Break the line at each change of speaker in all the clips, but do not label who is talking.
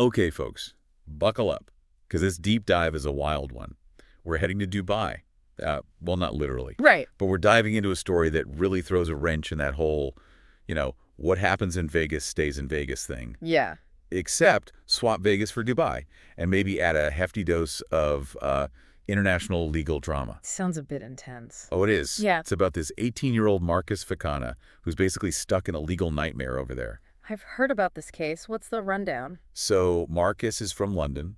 Okay, folks, buckle up, because this deep dive is a wild one. We're heading to Dubai. Well, not literally.
Right.
But we're diving into a story that really throws a wrench in that whole, what happens in Vegas stays in Vegas thing.
Yeah.
Except swap Vegas for Dubai and maybe add a hefty dose of international legal drama.
Sounds a bit intense.
Oh, it is.
Yeah.
It's about this 18-year-old Marcus Fakana who's basically stuck in a legal nightmare over there.
I've heard about this case. What's the rundown?
So Marcus is from London,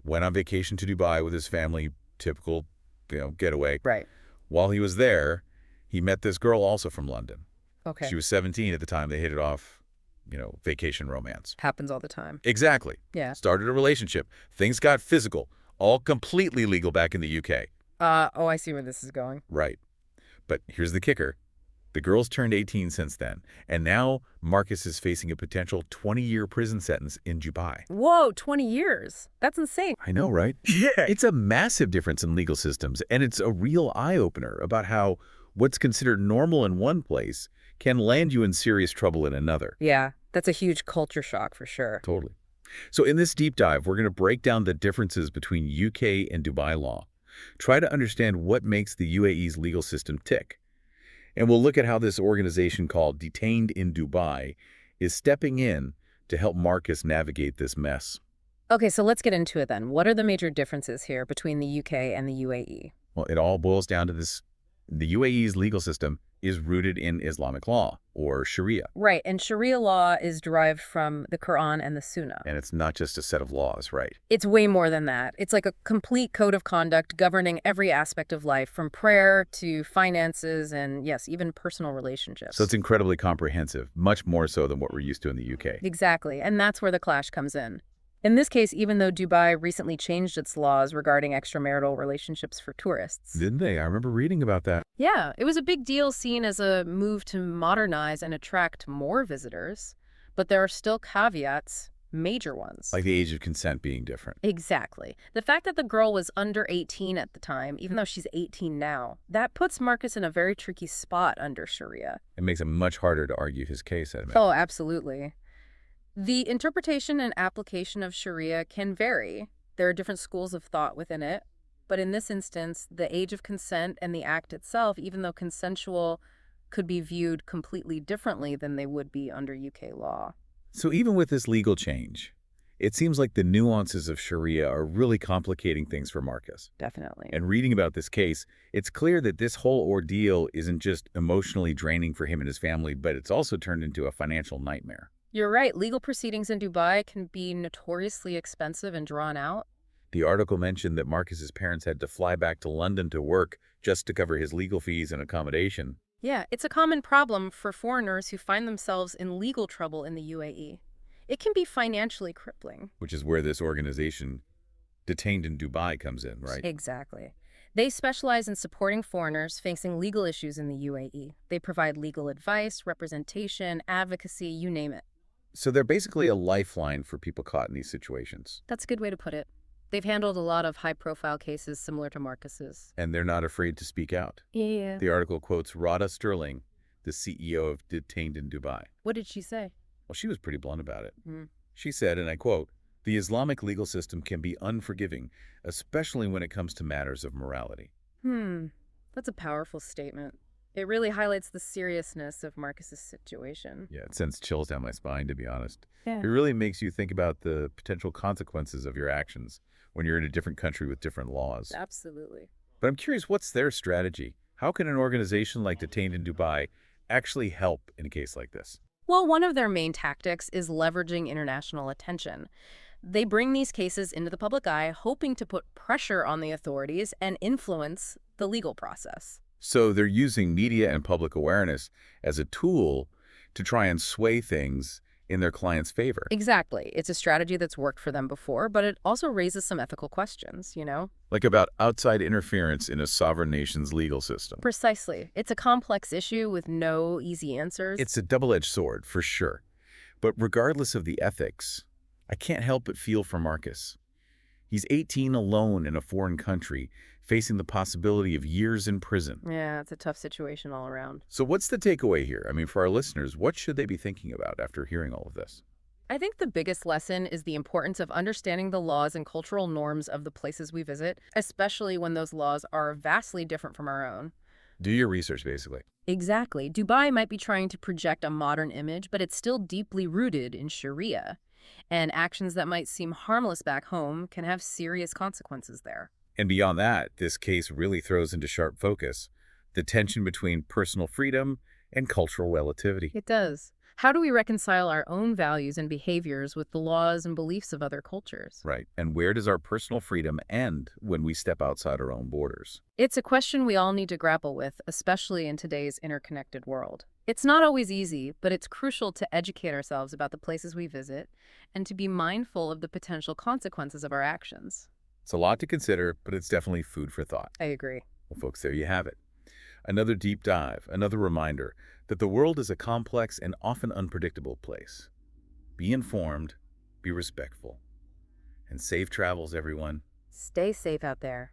went on vacation to Dubai with his family, typical, getaway.
Right.
While he was there, he met this girl also from London.
Okay.
She was 17 at the time. They hit it off, vacation romance.
Happens all the time.
Exactly.
Yeah.
Started a relationship. Things got physical, all completely legal back in the UK.
Oh, I see where this is going.
Right. But here's the kicker. The girl's turned 18 since then, and now Marcus is facing a potential 20-year prison sentence in Dubai.
Whoa, 20 years. That's insane.
I know, right?
Yeah.
It's a massive difference in legal systems, and it's a real eye-opener about how what's considered normal in one place can land you in serious trouble in another.
Yeah, that's a huge culture shock for sure.
Totally. So in this deep dive, we're going to break down the differences between UK and Dubai law, try to understand what makes the UAE's legal system tick, and we'll look at how this organization called Detained in Dubai is stepping in to help Marcus navigate this mess.
Okay, so let's get into it then. What are the major differences here between the UK and the UAE?
Well, it all boils down to this. The UAE's legal system is rooted in Islamic law, or Sharia.
Right, and Sharia law is derived from the Quran and the Sunnah.
And it's not just a set of laws, right?
It's way more than that. It's like a complete code of conduct governing every aspect of life, from prayer to finances and, yes, even personal relationships.
So it's incredibly comprehensive, much more so than what we're used to in the UK.
Exactly, and that's where the clash comes in. In this case, even though Dubai recently changed its laws regarding extramarital relationships for tourists.
Didn't they? I remember reading about that.
Yeah, it was a big deal seen as a move to modernize and attract more visitors. But there are still caveats, major ones.
Like the age of consent being different.
Exactly. The fact that the girl was under 18 at the time, even though she's 18 now, that puts Marcus in a very tricky spot under Sharia.
It makes it much harder to argue his case, I admit.
Oh, absolutely. The interpretation and application of Sharia can vary. There are different schools of thought within it. But in this instance, the age of consent and the act itself, even though consensual, could be viewed completely differently than they would be under UK law.
So even with this legal change, it seems like the nuances of Sharia are really complicating things for Marcus.
Definitely.
And reading about this case, it's clear that this whole ordeal isn't just emotionally draining for him and his family, but it's also turned into a financial nightmare.
You're right. Legal proceedings in Dubai can be notoriously expensive and drawn out.
The article mentioned that Marcus's parents had to fly back to London to work just to cover his legal fees and accommodation.
Yeah, it's a common problem for foreigners who find themselves in legal trouble in the UAE. It can be financially crippling.
Which is where this organization, Detained in Dubai, comes in, right?
Exactly. They specialize in supporting foreigners facing legal issues in the UAE. They provide legal advice, representation, advocacy, you name it.
So they're basically a lifeline for people caught in these situations.
That's a good way to put it. They've handled a lot of high-profile cases similar to Marcus's.
And they're not afraid to speak out.
Yeah.
The article quotes Rhoda Sterling, the CEO of Detained in Dubai.
What did she say?
Well, she was pretty blunt about it.
Mm.
She said, and I quote, "The Islamic legal system can be unforgiving, especially when it comes to matters of morality."
That's a powerful statement. It really highlights the seriousness of Marcus's situation.
Yeah, it sends chills down my spine, to be honest.
Yeah.
It really makes you think about the potential consequences of your actions when you're in a different country with different laws.
Absolutely.
But I'm curious, what's their strategy? How can an organization like Detained in Dubai actually help in a case like this?
Well, one of their main tactics is leveraging international attention. They bring these cases into the public eye, hoping to put pressure on the authorities and influence the legal process.
So they're using media and public awareness as a tool to try and sway things in their client's favor.
Exactly. It's a strategy that's worked for them before, but it also raises some ethical questions,
Like about outside interference in a sovereign nation's legal system.
Precisely. It's a complex issue with no easy answers.
It's a double-edged sword, for sure. But regardless of the ethics, I can't help but feel for Marcus. He's 18 alone in a foreign country, facing the possibility of years in prison.
Yeah, it's a tough situation all around.
So what's the takeaway here? I mean, for our listeners, what should they be thinking about after hearing all of this?
I think the biggest lesson is the importance of understanding the laws and cultural norms of the places we visit, especially when those laws are vastly different from our own.
Do your research, basically.
Exactly. Dubai might be trying to project a modern image, but it's still deeply rooted in Sharia, and actions that might seem harmless back home can have serious consequences there.
And beyond that, this case really throws into sharp focus the tension between personal freedom and cultural relativity.
It does. How do we reconcile our own values and behaviors with the laws and beliefs of other cultures?
Right. And where does our personal freedom end when we step outside our own borders?
It's a question we all need to grapple with, especially in today's interconnected world. It's not always easy, but it's crucial to educate ourselves about the places we visit and to be mindful of the potential consequences of our actions.
It's a lot to consider, but it's definitely food for thought.
I agree.
Well, folks, there you have it. Another deep dive, another reminder that the world is a complex and often unpredictable place. Be informed, be respectful, and safe travels, everyone.
Stay safe out there.